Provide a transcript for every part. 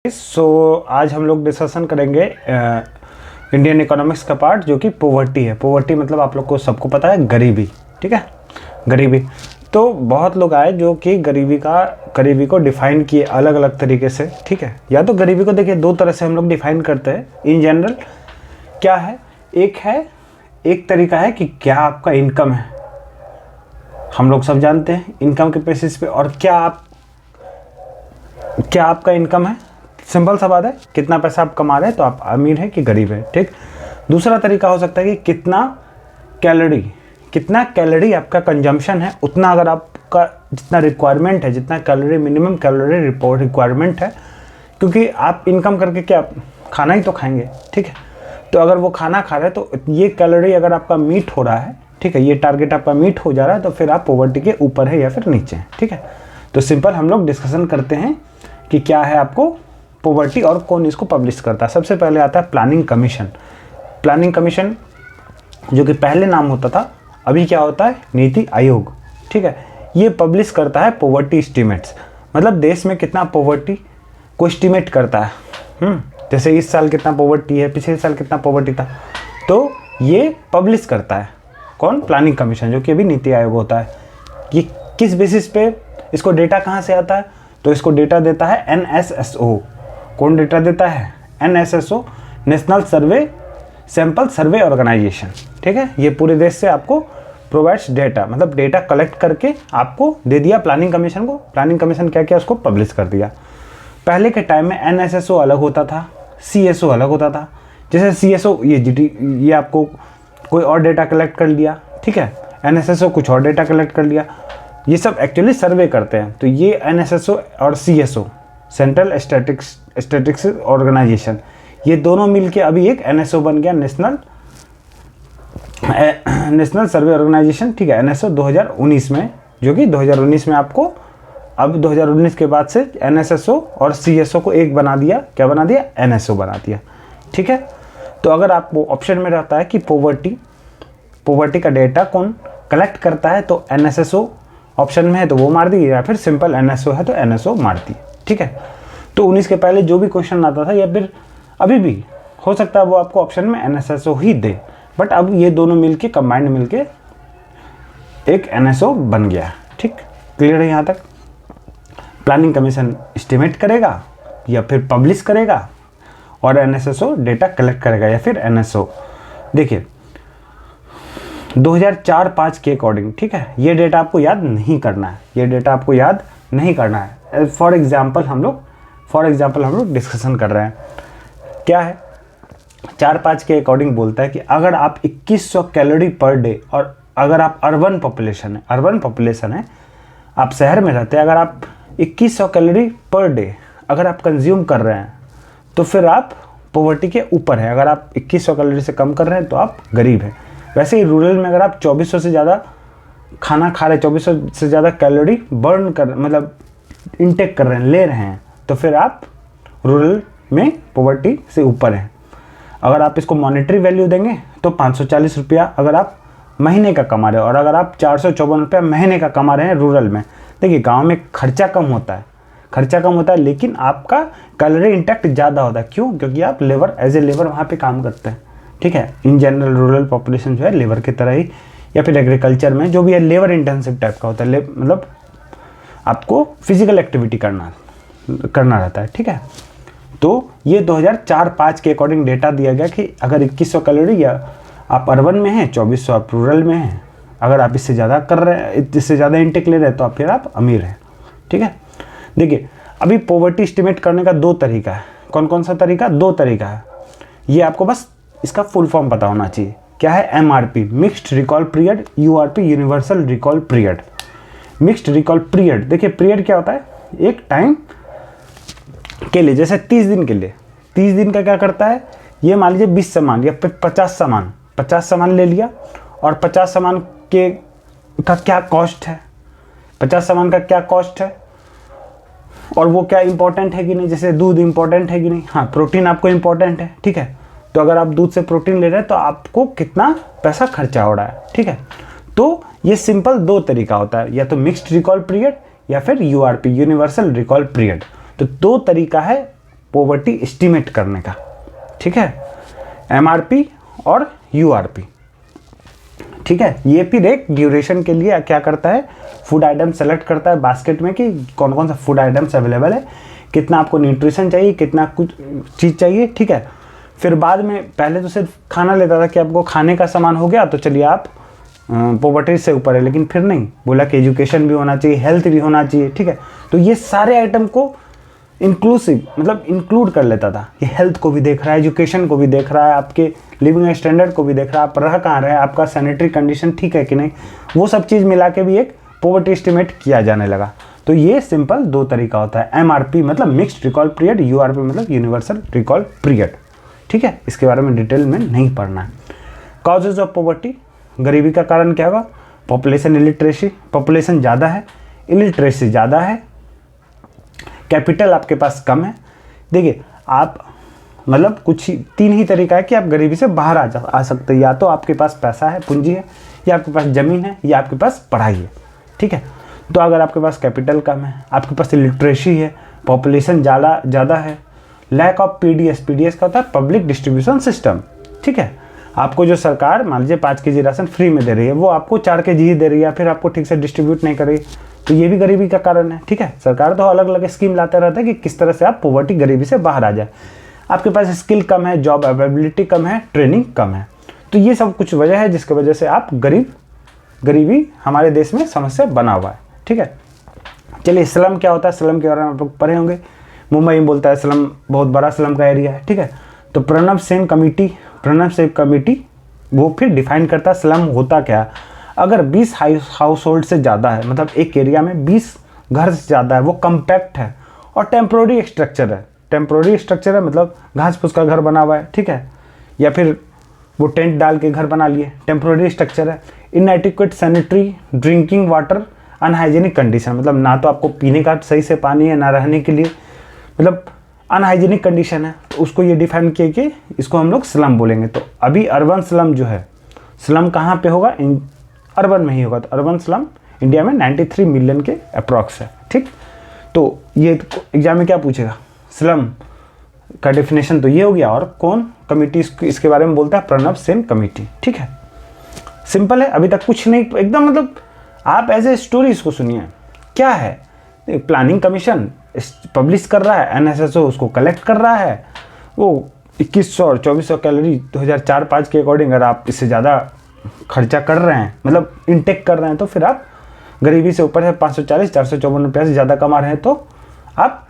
आज हम लोग डिस्कशन करेंगे इंडियन इकोनॉमिक्स का पार्ट जो कि पॉवर्टी है। पॉवर्टी मतलब आप लोग को सबको पता है गरीबी, ठीक है, गरीबी। तो बहुत लोग आए जो कि गरीबी को डिफाइन किए अलग अलग तरीके से, ठीक है। या तो गरीबी को देखिए दो तरह से हम लोग डिफाइन करते हैं इन जनरल। क्या है, एक तरीका है कि क्या आपका इनकम है, हम लोग सब जानते हैं इनकम के बेसिस पे। और क्या आपका इनकम है, सिंपल सा बात है, कितना पैसा आप कमा रहे हैं तो आप अमीर है कि गरीब है, ठीक। दूसरा तरीका हो सकता है कि कितना कैलोरी आपका कंजम्पशन है, उतना अगर आपका जितना रिक्वायरमेंट है, जितना कैलोरी मिनिमम कैलोरी रिक्वायरमेंट है, क्योंकि आप इनकम करके क्या खाना ही तो खाएंगे, ठीक है। तो अगर वो खाना खा रहे हैं तो ये कैलोरी अगर आपका मीट हो रहा है, ठीक है, ये टारगेट आपका मीट हो जा रहा है, तो फिर आप पॉवर्टी के ऊपर है या फिर नीचे है, ठीक है। तो सिंपल हम लोग डिस्कशन करते हैं कि क्या है आपको पॉवर्टी और कौन इसको पब्लिश करता है। सबसे पहले आता है प्लानिंग कमीशन, जो कि पहले नाम होता था, अभी क्या होता है नीति आयोग, ठीक है। ये पब्लिश करता है पॉवर्टी एस्टीमेट्स, मतलब देश में कितना पॉवर्टी को एस्टीमेट करता है। जैसे इस साल कितना पॉवर्टी है, पिछले साल कितना पॉवर्टी था, तो ये पब्लिश करता है कौन, प्लानिंग कमीशन, जो कि अभी नीति आयोग होता है। ये किस बेसिस पे, इसको डेटा कहाँ से आता है, तो इसको डेटा देता है NSSO। कौन डेटा देता है, NSSO, National Sample Survey Organisation, ठीक है। ये पूरे देश से आपको प्रोवाइड्स डेटा, मतलब डेटा कलेक्ट करके आपको दे दिया प्लानिंग कमीशन को। प्लानिंग कमीशन क्या किया, उसको पब्लिश कर दिया। पहले के टाइम में NSSO अलग होता था, CSO अलग होता था। जैसे CSO ये आपको कोई और डेटा कलेक्ट कर लिया, ठीक है, NSSO कुछ और डेटा कलेक्ट कर लिया। ये सब एक्चुअली सर्वे करते हैं। तो ये NSSO और CSO, सेंट्रल स्टैटिस्टिक्स ऑर्गेनाइजेशन, ये दोनों मिलके अभी एक NSO बन गया, नेशनल सर्वे ऑर्गेनाइजेशन, ठीक है, NSO 2019 में, जो कि 2019 में आपको अब 2019 के बाद से NSSO और CSO को एक बना दिया। क्या बना दिया, NSO बना दिया, ठीक है। तो अगर आपको ऑप्शन में रहता है कि पॉवर्टी का डेटा कौन कलेक्ट करता है, तो NSSO ऑप्शन में है तो वो मार दी, या फिर सिंपल NSO है तो NSO मार दी, ठीक है। तो 19 के पहले जो भी क्वेश्चन आता था, या फिर अभी भी हो सकता है वो आपको ऑप्शन में NSSO ही दे, बट अब ये दोनों मिलके कंबाइंड मिलके एक NSO बन गया, ठीक। क्लियर है यहाँ तक। प्लानिंग कमीशन एस्टिमेट करेगा या फिर पब्लिश करेगा, और NSSO डेटा कलेक्ट करेगा, या फिर NSO। देखिए 2004-5 के अकॉर्डिंग, ठीक है, ये डेटा आपको याद नहीं करना है, फॉर एग्जाम्पल हम लोग डिस्कशन कर रहे हैं। क्या है, 4-5 के अकॉर्डिंग बोलता है कि अगर आप 2100 कैलोरी पर डे, और अगर आप अर्बन पॉपुलेशन है, आप शहर में रहते हैं, अगर आप 2100 कैलोरी पर डे अगर आप कंज्यूम कर रहे हैं, तो फिर आप पॉवर्टी के ऊपर है। अगर आप 2100 कैलोरी से कम कर रहे हैं तो आप गरीब हैं। वैसे ही रूरल में अगर आप 2400 से ज़्यादा खाना खा रहे हैं, 2400 से ज़्यादा कैलोरी बर्न कर, मतलब इनटेक कर रहे हैं, ले रहे हैं, तो फिर आप रूरल में पॉवर्टी से ऊपर हैं। अगर आप इसको मॉनेटरी वैल्यू देंगे तो 540 रुपया अगर आप महीने का कमा रहे हो, और अगर आप 454 रुपया महीने का कमा रहे हैं रूरल में। देखिए गांव में खर्चा कम होता है, लेकिन आपका कैलोरी इंटैक्ट ज़्यादा होता है। क्यों? क्योंकि आप एज ए लेबर वहाँ पे काम करते हैं, ठीक है। इन जनरल रूरल पॉपुलेशन जो है लेबर की तरह ही, या फिर एग्रीकल्चर में जो भी है लेबर इंटेंसिव टाइप का होता है, मतलब आपको फिजिकल एक्टिविटी करना रहता है, ठीक है। तो ये 2004-5 के अकॉर्डिंग डेटा दिया गया कि अगर 2100 कैलोरी या आप अर्बन में हैं, 2400 आप रूरल में हैं, अगर आप इससे ज़्यादा कर रहे हैं, इससे ज़्यादा इंटेक ले रहे हैं, तो फिर आप अमीर हैं, ठीक है। देखिए अभी पॉवर्टी एस्टिमेट करने का 2 तरीका है। कौन सा तरीका? 2 तरीका है। ये आपको बस इसका फुल फॉर्म पता होना चाहिए। क्या है? MRP, mixed recall period, URP, universal recall period. Mixed recall period, देखिए पीरियड क्या होता है, एक टाइम के लिए, जैसे 30 दिन के लिए, 30 दिन का क्या करता है, ये मान लीजिए 20 सामान या 50 सामान ले लिया, और 50 सामान का क्या कॉस्ट है, 50 सामान का क्या कॉस्ट है, और वो क्या इंपॉर्टेंट है कि नहीं। जैसे दूध इंपॉर्टेंट है कि नहीं, हाँ प्रोटीन आपको इंपॉर्टेंट है, ठीक है। तो अगर आप दूध से प्रोटीन ले रहे हैं तो आपको कितना पैसा खर्चा हो रहा है, ठीक है। तो ये सिंपल 2 तरीका होता है, या तो मिक्स्ड रिकॉल पीरियड या फिर URP, यूनिवर्सल रिकॉल पीरियड। तो 2 तरीका है पॉवर्टी एस्टिमेट करने का, ठीक है, MRP और URP, ठीक है। ये फिर एक ड्यूरेशन के लिए क्या करता है, फूड आइटम सेलेक्ट करता है बास्केट में कि कौन कौन सा फूड आइटम्स अवेलेबल है, कितना आपको न्यूट्रिशन चाहिए, कितना कुछ चीज़ चाहिए, ठीक है। फिर बाद में पहले तो सिर्फ खाना लेता था कि आपको खाने का सामान हो गया तो चलिए आप पॉवर्टी से ऊपर है, लेकिन फिर नहीं, बोला कि एजुकेशन भी होना चाहिए, हेल्थ भी होना चाहिए, ठीक है। तो ये सारे आइटम को इंक्लूसिव मतलब इंक्लूड कर लेता था। ये हेल्थ को भी देख रहा है, एजुकेशन को भी देख रहा है, आपके लिविंग स्टैंडर्ड को भी देख रहा है, आप रह कहाँ रहे हैं, आपका सैनिटरी कंडीशन ठीक है कि नहीं, वो सब चीज़ मिला के भी एक पॉवर्टी एस्टिमेट किया जाने लगा। तो ये सिंपल दो तरीका होता है, MRP मतलब मिक्स्ड रिकॉल पीरियड, URP मतलब यूनिवर्सल रिकॉल पीरियड, ठीक है। इसके बारे में डिटेल में नहीं पढ़ना है। कॉजेज ऑफ पॉवर्टी, गरीबी का कारण क्या होगा, पॉपुलेशन इलिटरेसी, पॉपुलेशन ज़्यादा है, इलिटरेसी ज़्यादा है, कैपिटल आपके पास कम है। देखिए आप मतलब कुछ ही 3 ही तरीका है कि आप गरीबी से बाहर आ सकते हैं, या तो आपके पास पैसा है, पूंजी है, या आपके पास ज़मीन है, या आपके पास पढ़ाई है, ठीक है। तो अगर आपके पास कैपिटल कम है, आपके पास लिटरेसी है, पॉपुलेशन ज़्यादा है, लैक ऑफ PDS का होता है पब्लिक डिस्ट्रीब्यूशन सिस्टम, ठीक है। आपको जो सरकार मान लीजिए 5 kg राशन फ्री में दे रही है, वो आपको 4 kg ही दे रही है, फिर आपको ठीक से डिस्ट्रीब्यूट नहीं कर रही, तो ये भी गरीबी का कारण है, ठीक है। सरकार तो अलग अलग स्कीम लाते रहता है कि किस तरह से आप पॉवर्टी गरीबी से बाहर आ जाए। आपके पास स्किल कम है, जॉब अवेलेबिलिटी कम है, ट्रेनिंग कम है, तो ये सब कुछ वजह है जिसकी वजह से आप गरीबी हमारे देश में समस्या बना हुआ है, ठीक है। चलिए स्लम क्या होता है, स्लम के बारे में आप लोग पढ़े होंगे। मुंबई में बोलता है स्लम बहुत बड़ा स्लम का एरिया है, ठीक है। तो प्रणब सेन कमेटी वो फिर डिफाइन करता है स्लम होता क्या। अगर 20 हाउस होल्ड से ज़्यादा है, मतलब एक एरिया में 20 घर से ज़्यादा है, वो कम्पैक्ट है और टेम्प्रोरी स्ट्रक्चर है। टेम्प्रोरी स्ट्रक्चर है मतलब घास फूस का घर बना हुआ है, ठीक है, या फिर वो टेंट डाल के घर बना लिए, टेम्प्रोरी स्ट्रक्चर है। इनएडिक्वेट sanitary drinking water, unhygienic condition, मतलब ना तो आपको पीने का सही से पानी है, ना रहने के लिए, मतलब अनहाइजीनिक कंडीशन है, तो उसको ये डिफाइन किए कि इसको हम लोग स्लम बोलेंगे। तो अभी अर्बन स्लम जो है, स्लम कहाँ पे होगा, अर्बन में ही होगा। तो अर्बन स्लम इंडिया में 93 मिलियन के अप्रॉक्स है, ठीक। तो ये एग्जाम में क्या पूछेगा, स्लम का डेफिनेशन तो ये हो गया, और कौन कमेटी इसके बारे में बोलता है, प्रणब सेन कमेटी, ठीक है। सिंपल है, अभी तक कुछ नहीं, एकदम मतलब आप एज ए स्टोरी इसको सुनिए। क्या है, प्लानिंग कमीशन पब्लिश कर रहा है, NSSO उसको कलेक्ट कर रहा है, वो 2100 और 2400 कैलोरी 2004-5 के अकॉर्डिंग अगर आप इससे ज़्यादा खर्चा कर रहे हैं, मतलब इनटेक कर रहे हैं, तो फिर आप गरीबी से ऊपर है, 540-454 रुपये से ज़्यादा कमा रहे हैं, तो आप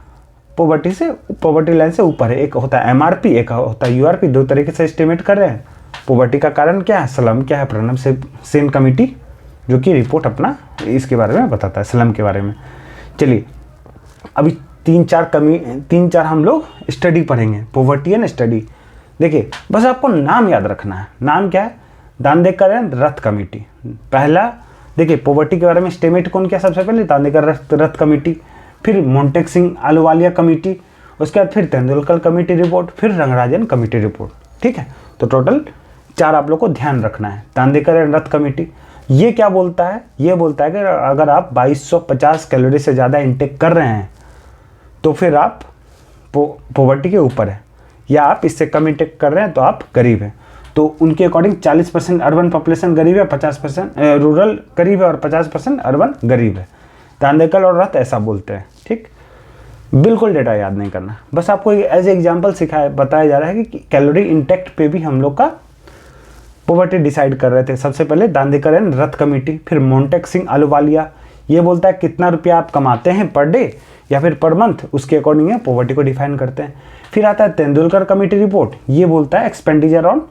पॉवर्टी लाइन से ऊपर है। एक होता है MRP, एक होता है URP, दो तरीके से एस्टिमेट कर रहे हैं। पॉवर्टी का कारण क्या है, स्लम क्या है, प्रणब सेन कमेटी जो कि रिपोर्ट अपना इसके बारे में बताता है, स्लम के बारे में। चलिए अभी 3-4 हम लोग स्टडी पढ़ेंगे, पॉवर्टी एंड स्टडी। देखिए बस आपको नाम याद रखना है। नाम क्या है, दांदेकर एंड रथ कमेटी। पहला देखिए पॉवर्टी के बारे में एस्टिमेट कौन किया, सबसे पहले दांदेकर रथ कमेटी, फिर मोन्टेक सिंह आलूवालिया कमेटी, उसके बाद फिर तेंदुलकर कमेटी रिपोर्ट, फिर रंगराजन कमेटी रिपोर्ट, ठीक है। तो टोटल 4 आप लोग को ध्यान रखना है। दांदेकर एंड रथ कमेटी ये क्या बोलता है, ये बोलता है कि अगर आप 2250 कैलोरी से ज़्यादा इंटेक कर रहे हैं तो फिर आप पॉवर्टी के ऊपर है, या आप इससे कम इंटेक कर रहे हैं तो आप गरीब हैं। तो उनके अकॉर्डिंग 40% अर्बन पॉपुलेशन गरीब है, 50% रूरल गरीब है और 50% अर्बन गरीब है। दांदेकर और रथ ऐसा बोलते हैं, ठीक। बिल्कुल डेटा याद नहीं करना, बस आपको एज एग्जाम्पल बताया जा रहा है कि कैलोरी इंटेक्ट पे भी हम लोग का पॉवर्टी डिसाइड कर रहे थे। सबसे पहले दांदेकर एंड रथ कमेटी, फिर मोन्टेक सिंह आलूवालिया ये बोलता है कितना रुपया आप कमाते हैं पर डे या फिर पर मंथ, उसके अकॉर्डिंग पॉवर्टी को डिफाइन करते हैं। फिर आता है तेंदुलकर कमेटी रिपोर्ट, ये बोलता है एक्सपेंडिचर ऑन,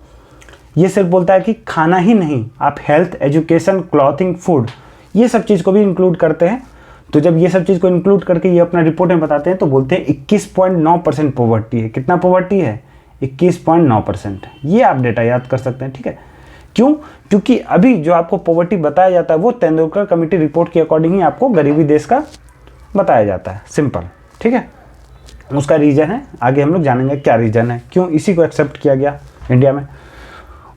ये सिर्फ बोलता है कि खाना ही नहीं, आप हेल्थ, एजुकेशन, क्लॉथिंग, फूड ये सब चीज़ को भी इंक्लूड करते हैं। तो जब ये सब चीज़ को इंक्लूड करके ये अपना रिपोर्ट में बताते हैं तो बोलते हैं 21.9% पॉवर्टी है। कितना पॉवर्टी है, 21.9%। ये आप डेटा याद कर सकते हैं, ठीक है। क्यों, क्योंकि अभी जो आपको पॉवर्टी बताया जाता है वो तेंदुलकर कमेटी रिपोर्ट के अकॉर्डिंग ही आपको गरीबी देश का बताया जाता है, सिंपल, ठीक है। उसका रीजन है, आगे हम लोग जानेंगे क्या रीजन है, क्यों इसी को एक्सेप्ट किया गया इंडिया में।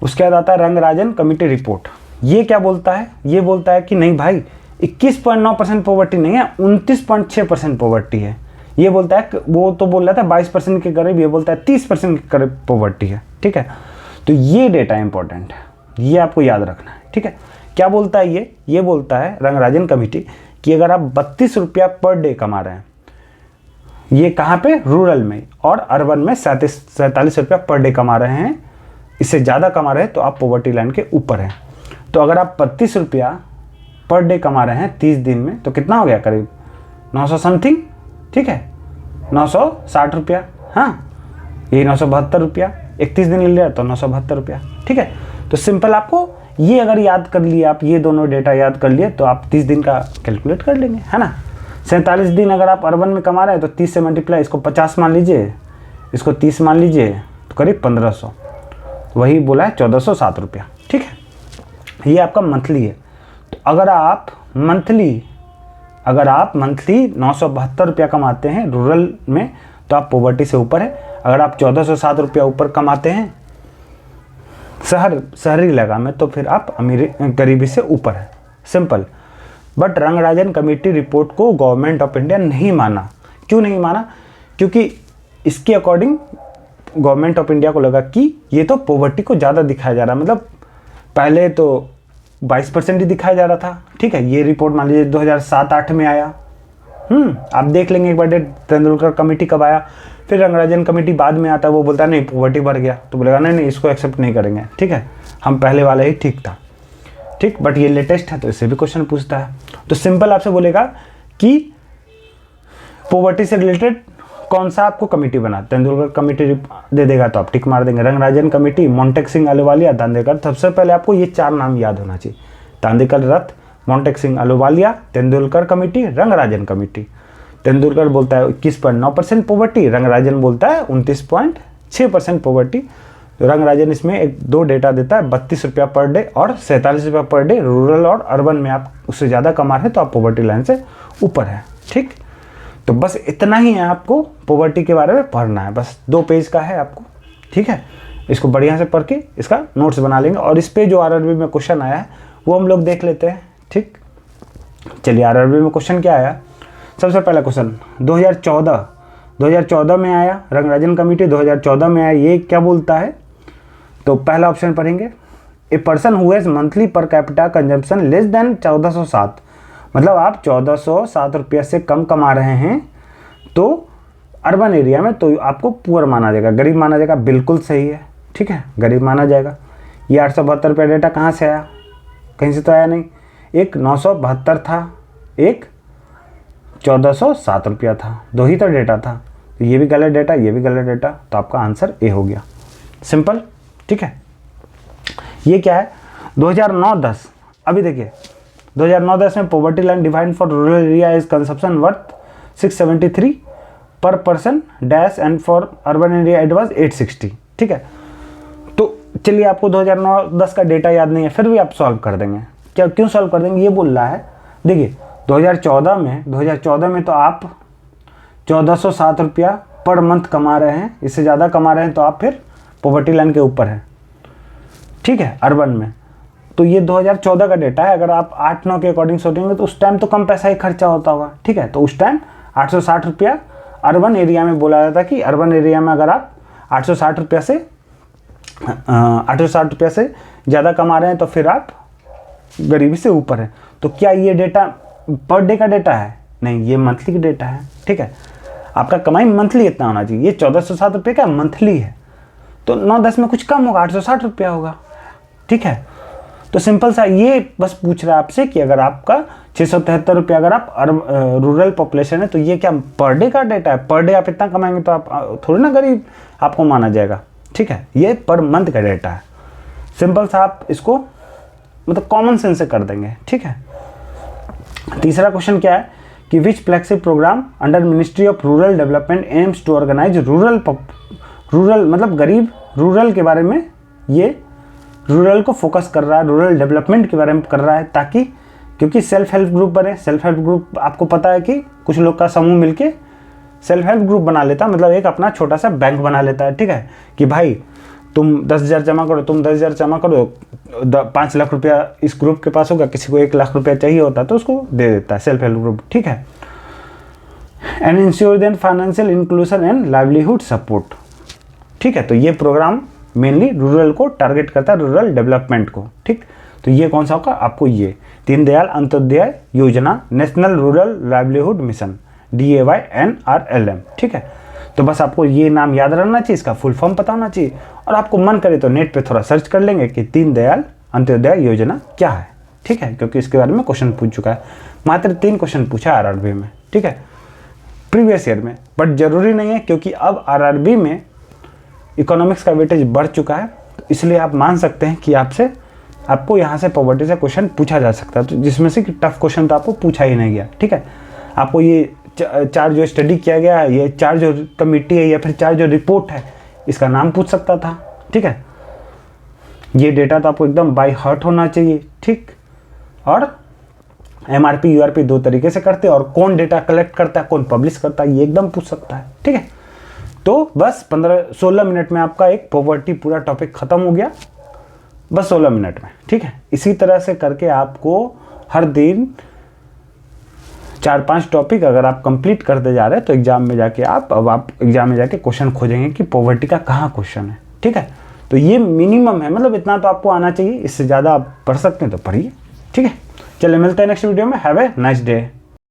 उसके बाद आता है रंगराजन कमेटी रिपोर्ट। ये क्या बोलता है, ये बोलता है कि नहीं भाई 21.9% पॉवर्टी नहीं है, 29.6% पॉवर्टी है। ये बोलता है, वो तो बोल रहा था 22% के करीब, ये बोलता है 30% के करीब पॉवर्टी है, ठीक है। तो ये डेटा इंपॉर्टेंट है, ये आपको याद रखना है, ठीक है। क्या बोलता है ये बोलता है रंगराजन कमेटी कि अगर आप 32 रुपया पर डे कमा रहे हैं, ये कहाँ पे, रूरल में, और अर्बन में 47 रुपया पर डे कमा रहे हैं, इससे ज़्यादा कमा रहे हैं तो आप पॉवर्टी लाइन के ऊपर हैं। तो अगर आप 32 रुपया पर डे कमा रहे हैं 30 दिन में, तो कितना हो गया, करीब 900 समथिंग, ठीक है, 960 रुपया, हाँ यही 972 रुपया, 31 दिन ले लिया तो 972 रुपया, ठीक है। तो सिंपल आपको ये अगर याद कर लिए आप, ये दोनों डेटा याद कर लिए, तो आप 30 दिन का कैलकुलेट कर लेंगे, है ना। 47 दिन अगर आप अर्बन में कमा रहे हैं तो 30 से मल्टीप्लाई, इसको 50 मान लीजिए, इसको 30 मान लीजिए, तो करीब 1500, वही बोला है 1407 रुपया, ठीक है। ये आपका मंथली है। तो अगर आप मंथली 972 रुपया कमाते हैं रूरल में, तो आप पॉवर्टी से ऊपर है। अगर आप 1407 रुपया ऊपर कमाते हैं शहरी इलाका में, तो फिर आप गरीबी से ऊपर है, simple. But Rangarajan committee report को गवर्नमेंट ऑफ इंडिया नहीं माना। क्यों नहीं माना? क्योंकि इसके अकॉर्डिंग गवर्नमेंट ऑफ इंडिया को लगा कि ये तो पॉवर्टी को ज़्यादा दिखाया जा रहा है, मतलब पहले तो 22% ही दिखाया जा रहा था, ठीक है। ये रिपोर्ट मान लीजिए 2007-8 में आया, आप देख लेंगे एक बार डेट, तेंदुलकर कमेटी कब आया, फिर रंगराजन कमेटी बाद में आता है, वो बोलता है नहीं पॉवर्टी बढ़ गया, तो बोलेगा नहीं इसको एक्सेप्ट नहीं करेंगे, ठीक है, हम पहले वाला ही ठीक था, ठीक। बट ये लेटेस्ट है तो इससे भी क्वेश्चन पूछता है। तो सिंपल आपसे बोलेगा कि पॉवर्टी से रिलेटेड कौन सा आपको कमेटी बना, तेंदुलकर कमेटी दे देगा तो आप टिक मार देंगे। रंगराजन कमेटी, मोंटेक सिंह अहलूवालिया, दांदेकर। सबसे पहले आपको ये 4 नाम याद होना चाहिए, दांदेकर रथ, मोंटेक सिंह अहलूवालिया, तेंदुलकर कमेटी, रंगराजन कमेटी। तेंदुलकर बोलता है 21.9% पॉवर्टी, रंगराजन बोलता है 29.6% पॉवर्टी। तो रंगराजन इसमें 2 डेटा देता है, 32 रुपया पर डे और 47 रुपया पर डे। रूरल और अर्बन में आप उससे ज़्यादा कमा रहे हैं तो आप पॉवर्टी लाइन से ऊपर है, ठीक। तो बस इतना ही है आपको पॉवर्टी के बारे में पढ़ना है, बस 2 पेज का है आपको, ठीक है। इसको बढ़िया से पढ़ के इसका नोट्स बना लेंगे, और इस पे जो आरआरबी में क्वेश्चन आया है वो हम लोग देख लेते हैं, ठीक। चलिए आरआरबी में क्वेश्चन क्या आया। सबसे पहला क्वेश्चन 2014 में आया, रंगराजन कमेटी 2014 में आया। ये क्या बोलता है, तो पहला ऑप्शन पढ़ेंगे, a person who has monthly per capita consumption less than 1407, मतलब आप 1407 रुपया से कम कमा रहे हैं तो अर्बन एरिया में तो आपको पुअर माना जाएगा, गरीब माना जाएगा। बिल्कुल सही है, ठीक है, गरीब माना जाएगा। ये 872 रुपया डेटा कहाँ से आया, कहीं से तो आया नहीं। एक 972 था, एक 1407 रुपया था, 2 ही तो डेटा था। तो ये भी गलत डेटा, ये भी गलत डेटा, तो आपका आंसर ए हो गया, सिंपल, ठीक है। ये क्या है 2009-10, अभी देखिए 2009-10 में poverty line defined for rural area is consumption worth 673 पर person dash and for urban area it was 860, ठीक है। तो चलिए आपको 2009-10 का डेटा याद नहीं है, फिर भी आप सॉल्व कर देंगे। क्या क्यों सॉल्व कर देंगे, ये बोल रहा है, देखिए 2014 में तो आप 1407 रुपया पर मंथ कमा रहे हैं, इससे ज़्यादा कमा रहे हैं तो आप फिर पॉवर्टी लाइन के ऊपर हैं, ठीक है, अर्बन में। तो ये 2014 का डेटा है, अगर आप 8-9 के अकॉर्डिंग सोचेंगे तो उस टाइम तो कम पैसा ही खर्चा होता होगा, ठीक है। तो उस टाइम 860 रुपया अर्बन एरिया में बोला जाता है कि अर्बन एरिया में अगर आप 860 रुपया से ज़्यादा कमा रहे हैं तो फिर आप गरीबी से ऊपर हैं। तो क्या ये डेटा पर डे का डेटा है? नहीं, ये मंथली का डेटा है, ठीक है। आपका कमाई मंथली इतना होना चाहिए, ये 1407 रुपये का मंथली है, तो 9-10 में कुछ कम होगा, 860 रुपया होगा, ठीक है। तो सिंपल सा ये बस पूछ रहा है आपसे कि अगर आपका 673 रुपया अगर आप रूरल पॉपुलेशन है तो ये क्या पर डे का डेटा है, पर डे आप इतना कमाएंगे तो आप थोड़ी ना गरीब आपको माना जाएगा, ठीक है। ये पर मंथ का डेटा है, सिंपल सा आप इसको मतलब कॉमन सेंस से कर देंगे, ठीक है। तीसरा क्वेश्चन क्या है कि which flagship programme under ministry of rural development aims to organise rural मतलब गरीब रूरल के बारे में, ये रूरल को फोकस कर रहा है, रूरल डेवलपमेंट के बारे में कर रहा है, ताकि क्योंकि सेल्फ हेल्प ग्रुप बने। सेल्फ हेल्प ग्रुप आपको पता है कि कुछ लोग का समूह मिलके सेल्फ हेल्प ग्रुप बना लेता है, मतलब एक अपना छोटा सा बैंक बना लेता है, ठीक है, कि भाई तुम 10,000 जमा करो, तुम 10,000 जमा करो, 5 लाख रुपया इस ग्रुप के पास होगा, किसी को 1 लाख रुपया चाहिए होता है तो उसको दे देता है सेल्फ हेल्प ग्रुप, ठीक है। And ensure then financial inclusion and livelihood support. ठीक है, तो ये प्रोग्राम मेनली रूरल को टारगेट करता है, रूरल डेवलपमेंट को। ठीक, तो ये कौन सा होगा आपको, ये दीनदयाल अंत्योदय योजना, national rural livelihood mission, DAYNRLM। ठीक है, तो बस आपको ये नाम याद रहना चाहिए, इसका फुल फॉर्म पता होना चाहिए, और आपको मन करे तो नेट पे थोड़ा सर्च कर लेंगे कि दीनदयाल अंत्योदय योजना क्या है। ठीक है, क्योंकि इसके बारे में क्वेश्चन पूछ चुका है, मात्र 3 क्वेश्चन पूछा है RRB में। ठीक है, प्रीवियस ईयर में, बट जरूरी नहीं है, क्योंकि अब RRB में इकोनॉमिक्स का वेटेज बढ़ चुका है, तो इसलिए आप मान सकते हैं कि आपको यहाँ से पॉवर्टी से क्वेश्चन पूछा जा सकता है, तो जिसमें से कि टफ क्वेश्चन तो आपको पूछा ही नहीं गया। ठीक है, आपको ये 4 जो स्टडी किया गया है, ये 4 जो कमिटी है, या फिर 4 जो रिपोर्ट है, इसका नाम पूछ सकता था। ठीक है, ये डेटा तो आपको एकदम बाय हार्ट होना चाहिए। ठीक, और MRP URP 2 तरीके से करते हैं, और कौन डेटा कलेक्ट करता है, कौन पब्लिश करता है, ये एकदम पूछ सकता है। ठीक है, तो बस 15-16 मिनट में आपका एक पॉवर्टी पूरा टॉपिक खत्म हो गया, बस 16 मिनट में। ठीक है, इसी तरह से करके आपको हर दिन 4-5 टॉपिक अगर आप कंप्लीट करते जा रहे हैं, तो एग्जाम में जाके आप एग्जाम में जाके क्वेश्चन खोजेंगे कि पॉवर्टी का कहाँ क्वेश्चन है। ठीक है, तो ये मिनिमम है, मतलब इतना तो आपको आना चाहिए, इससे ज़्यादा आप पढ़ सकते हैं तो पढ़िए। ठीक है, चलिए मिलते हैं नेक्स्ट वीडियो में। Have a nice day.